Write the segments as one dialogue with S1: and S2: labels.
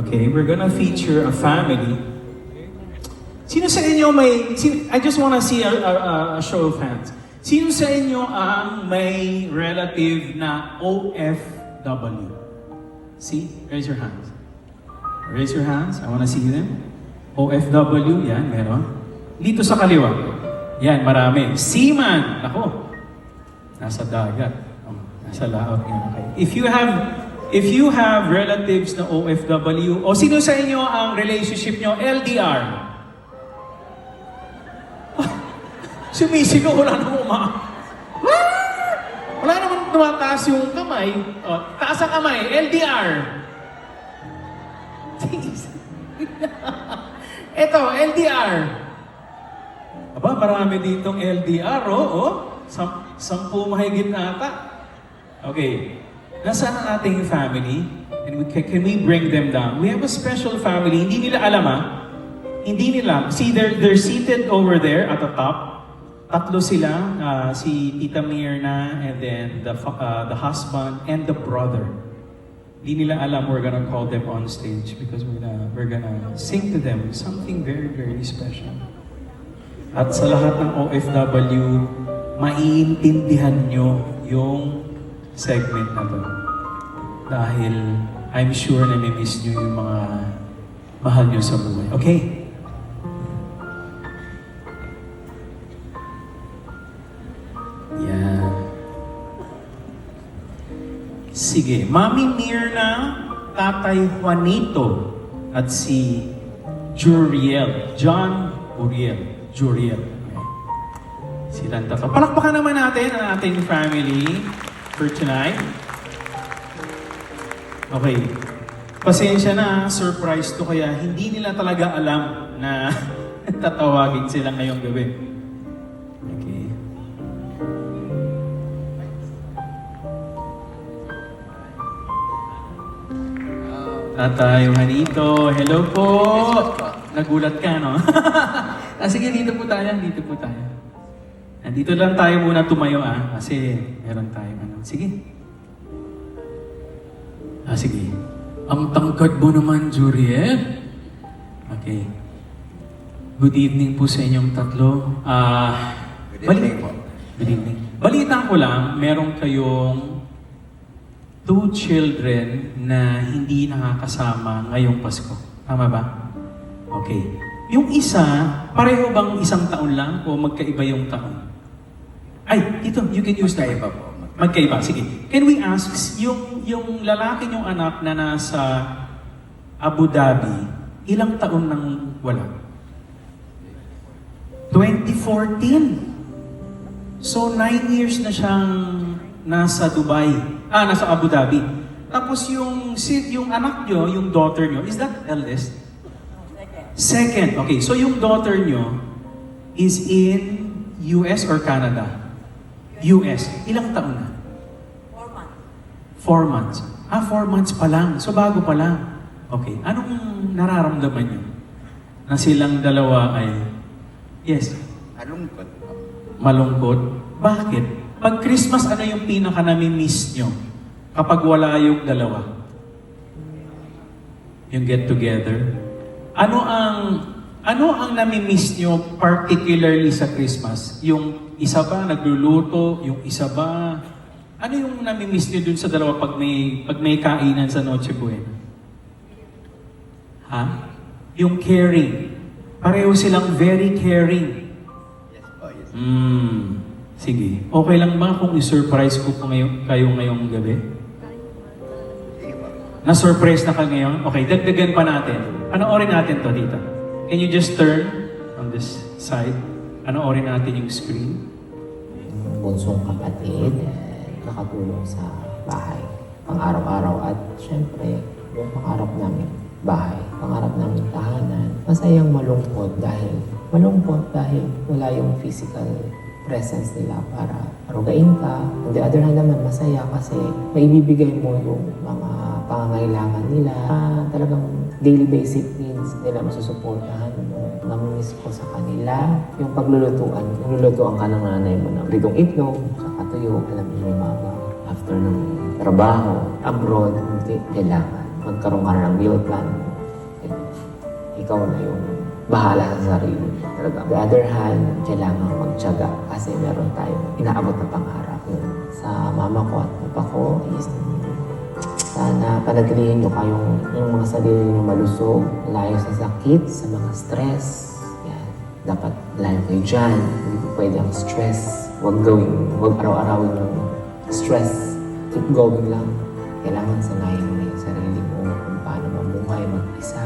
S1: Okay, we're gonna feature a family. Sino sa inyo may... I just wanna see a show of hands. Sino sa inyo ang may relative na OFW? See? Raise your hands. Raise your hands. I wanna see them. OFW, yan, meron. Dito sa kaliwa. Yan, marami. Seaman. Ako. Nasa dagat. Nasa laot. Yan, okay. If you have relatives na OFW, o sino sa inyo ang relationship nyo LDR? Sumisigaw, wala namang wala namang tumataas yung kamay. O, taas ang kamay, LDR. Ito, LDR. Aba, marami ditong LDR, oh. 10 mahigit na ata. Okay. Nasaan ang ating family? And can we bring them down? We have a special family. Hindi nila alam, Hindi nila. See, they're seated over there at the top. Tatlo sila, si Tita Mirna, and then the husband and the brother. Hindi nila alam we're gonna call them on stage because we're gonna sing to them something very, very special. At sa lahat ng OFW, maiintindihan nyo yung segment na to. Dahil I'm sure na namiss nyo yung mga mahal nyo sa buhay. Okay? Yan. Sige. Mami Mirna, Tatay Juanito, at si Juriel. John Uriel. Juriel. Okay. Silang tatlo. Palakpakan naman natin ang ating family for tonight. Okay. Pasensya na, surprise to kaya hindi nila talaga alam na tatawagin sila ngayong gabi. Okay. Tatay Juanito, hello po! Nagulat ka, no? Sige, dito po tayo. Dito lang tayo muna tumayo, kasi meron tayong ano. Sige. Sige. Ang tangkad mo naman, Juriel. Okay. Good evening po sa inyong tatlo.
S2: Good evening po.
S1: Good evening. Balita ko lang, meron kayong 2 children na hindi nakakasama ngayong Pasko. Tama ba? Okay. Yung isa, pareho bang isang taon lang o magkaiba yung taon? Ay, dito, you can use
S2: Magkaiba po.
S1: Magkaiba, sige. Can we ask, yung lalaki niyong anak na nasa Abu Dhabi, ilang taon nang wala? 2014. So, 9 years na siyang nasa Dubai. Nasa Abu Dhabi. Tapos yung anak niyo, yung daughter niyo, is that eldest? Second. Okay, so yung daughter niyo is in US or Canada? US. Ilang taon na? 4 months. 4 months pa lang. So bago pa lang. Okay. Anong nararamdaman niyo? Na silang dalawa ay... Yes.
S2: Malungkot po.
S1: Malungkot? Bakit? Pag Christmas, ano yung pinaka-nami-miss nyo? Kapag wala yung dalawa? Yung get together? Ano ang nami-miss nyo particularly sa Christmas? Yung isa ba nagluluto? Yung isa ba... Ano yung nami-miss nyo dun sa dalawa pag may kainan sa Noche Buena? Yung caring. Pareho silang very caring.
S2: Yes po, yes.
S1: Sige. Okay lang ba kung i-surprise ko po kayo ngayong gabi?
S2: Sige po.
S1: Na-surprise na ka ngayon? Okay, dagdagan pa natin. Panoorin natin to dito. Can you just turn on this side? Panoorin natin yung screen.
S3: Bunsong kapatid, nakatulong sa bahay pang araw-araw at syempre yung pangarap namin bahay, pangarap namin tahanan. Masayang malungkot dahil wala yung physical presence nila para arugain ka. On the other hand naman, masaya kasi maibibigay mo yung mga pangangailangan nila. Talagang daily basic needs nila masusuportahan mo. Namimiss ko sa kanila yung paglulutuan. Nilulutuan ka ng nanay mo ng ritong itlog, sa katuyo. Alam niyo yung mama, after ng trabaho, abroad, hindi kailangan magkaroon ka ng meal plan ikaw na yung bahala sa sarili mo. Talaga. On the other hand, kailangan magtiyaga kasi meron tayong inaabot na pangarap. Yun. Sa mama ko at papa ko is sana panagilihin nyo yung mga sarili nyo malusog, layo sa sakit, sa mga stress. Yan. Dapat layo kayo dyan. Hindi po pwede ang stress. Huwag araw-arawin yung stress. Keep going lang. Kailangan sanayin mo na yung sarili mo kung paano mabuhay, mag-isa,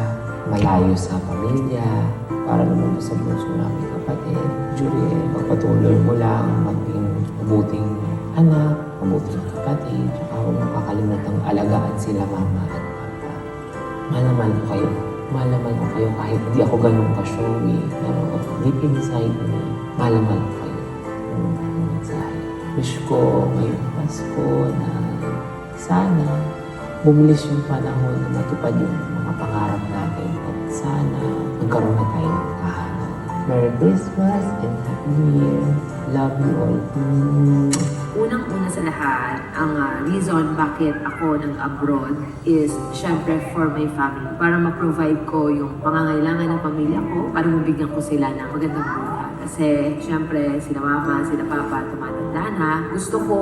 S3: malayo sa pamilya, para naman doon sa bunso namin kapatid. Juriel, pagpatuloy mo lang, maging mabuting anak, mabuting kapatid, tsaka huwag mong kakalimutang alagaan sila mama at papa. Mahal na mahal ko kayo. Mahal na mahal ko kayo kahit hindi ako ganun ka-showy. Pero deep inside me, mahal na mahal ko kayo. Yung mensahe. Wish ko ngayong Pasko na sana bumilis yung panahon na matupad yung mga pangarap natin at sana magkaroon na tayo ng tahanan. Merry Christmas and Happy New Year. Love you all.
S4: Unang-una sa lahat, ang reason bakit ako nag-abroad is syempre for my family. Para ma-provide ko yung pangangailangan ng pamilya ko, para mabigyan ko sila ng magandang buhay. Kasi syempre sila mama, sila papa, tumatanda na. Gusto ko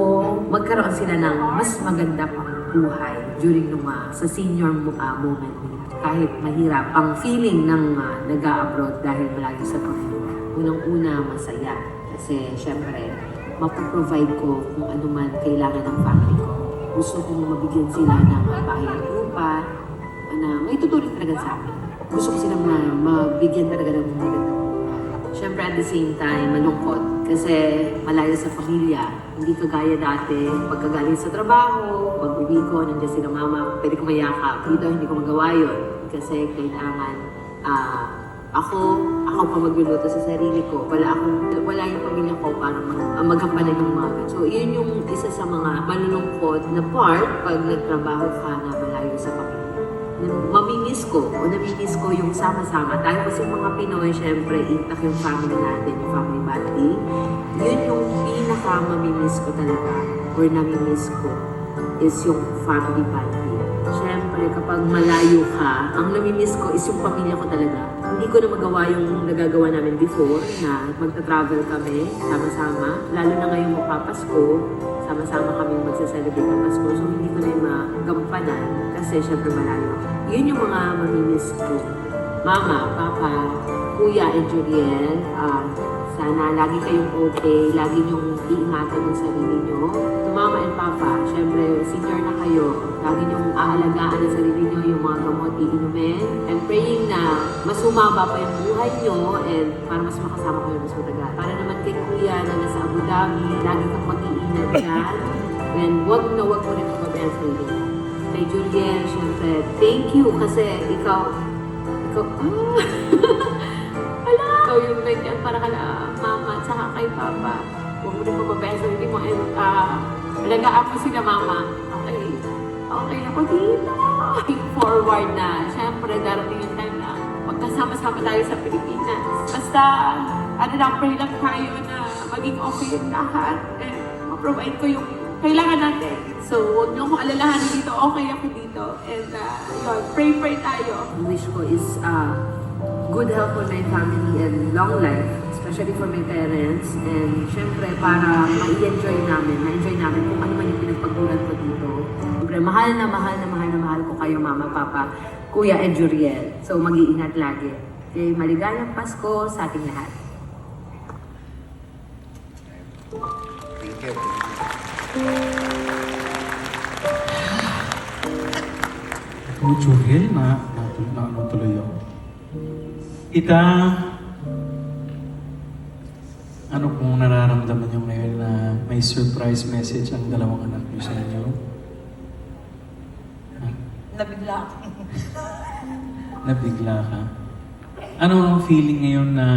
S4: magkaroon sila ng mas maganda pang buhay during nung sa senior moment nila. Kahit mahirap ang feeling ng nag-abroad dahil malayo sa pamilya. Unang-una, masaya. Kasi syempre, mapaprovide ko kung ano man kailangan ng family ko. Gusto kong mabigyan sila ng bahay at lupa na may tuturing talaga sa amin. Gusto ko silang mabigyan talaga ng magandang buhay. Siyempre at the same time, malungkot. Kasi malayo sa pamilya. Hindi kagaya dati, pagkagaling sa trabaho, pag-uwi ko, nandiyan sila mama, pwede ko mayakap. Dito, hindi ko magawa yun. Kasi kailangan ako pa magluluto sa sarili ko. Wala yung pamilya ko para maghampanan ng mga. So, yun yung isa sa mga malulungkot na part pag nagtrabaho ka na malayo sa pamilya. Namimiss ko yung sama-sama. Tayo kasi mga Pinoy, syempre, intact yung family natin, yung family bonding. Yun yung pinaka-mamimiss ko talaga, or namimiss ko, is yung family bonding. Siyempre, kapag malayo ka, ang namimiss ko is yung pamilya ko talaga. Hindi ko na magawa yung nagagawa namin before, na magta-travel kami, sama-sama. Lalo na ngayong magpapasko, sama-sama kami magsa-celebrate ng Pasko. So, hindi ko na yung magampanan kasi syempre malayo. Yun yung mga mamimiss ko. Mama, Papa, Kuya, and Juriel, sana lagi kayong okay, lagi niyong iingatan yung sarili niyo. To Mama and Papa, syempre senior na kayo, lagi niyong aalagaan ang sarili niyo, yung mga gamot iinumin. And praying na mas humaba pa yung buhay niyo and para mas makasama kayo mas matagal. Para naman kay Kuya na nasa Abu Dhabi, lagi kang mag-iingat dyan. And wag mo rin pababayaan sa sarili mo. Kay Juriel, syempre, thank you kasi ikaw, ikaw yung nandiyan para kala mama at saka kay papa. Huwag mo rin mababayaan sa sarili mo and alagaan mo sila mama. Okay ako dito. Looking forward na. Siyempre, darating yung time na magkasama-sama tayo sa Pilipinas. Basta, pray lang tayo na maging okay yung lahat and ma-provide ko yung kailangan natin. So, huwag niyo akong alalahanin dito. Okay ako dito. And yun, pray tayo. Ang wish ko is good health for my family and long life, especially for my parents. And syempre, para ma-enjoy namin kung ano man yung pinagpaguran ko dito. Syempre, mahal na ko kayo, Mama, Papa, Kuya, and Juriel. So, mag-iingat lagi. Okay, maligayang Pasko sa ating lahat.
S2: Thank you.
S1: Oh, Juriel, na tuloy ako. Ita, ano kung nararamdaman niyo ngayon na may surprise message ang dalawang anak niyo sa inyo? Ha?
S5: Nabigla ako.
S1: Nabigla ka? Ano ang feeling ngayon na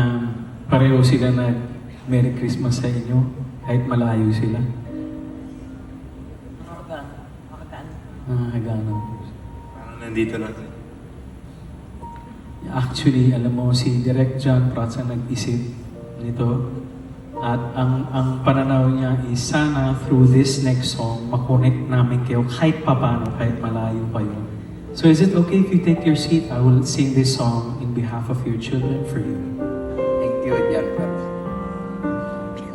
S1: pareho sila na Merry Christmas sa inyo kahit malayo sila? Nakakagana.
S2: Parang nandito na.
S1: Actually, alam mo, si Direk John Prats ang nag-isip nito. At ang pananaw niya is sana through this next song, makonect namin kayo kahit papano, kahit malayo kayo. So is it okay if you take your seat? I will sing this song in on behalf of your children for you.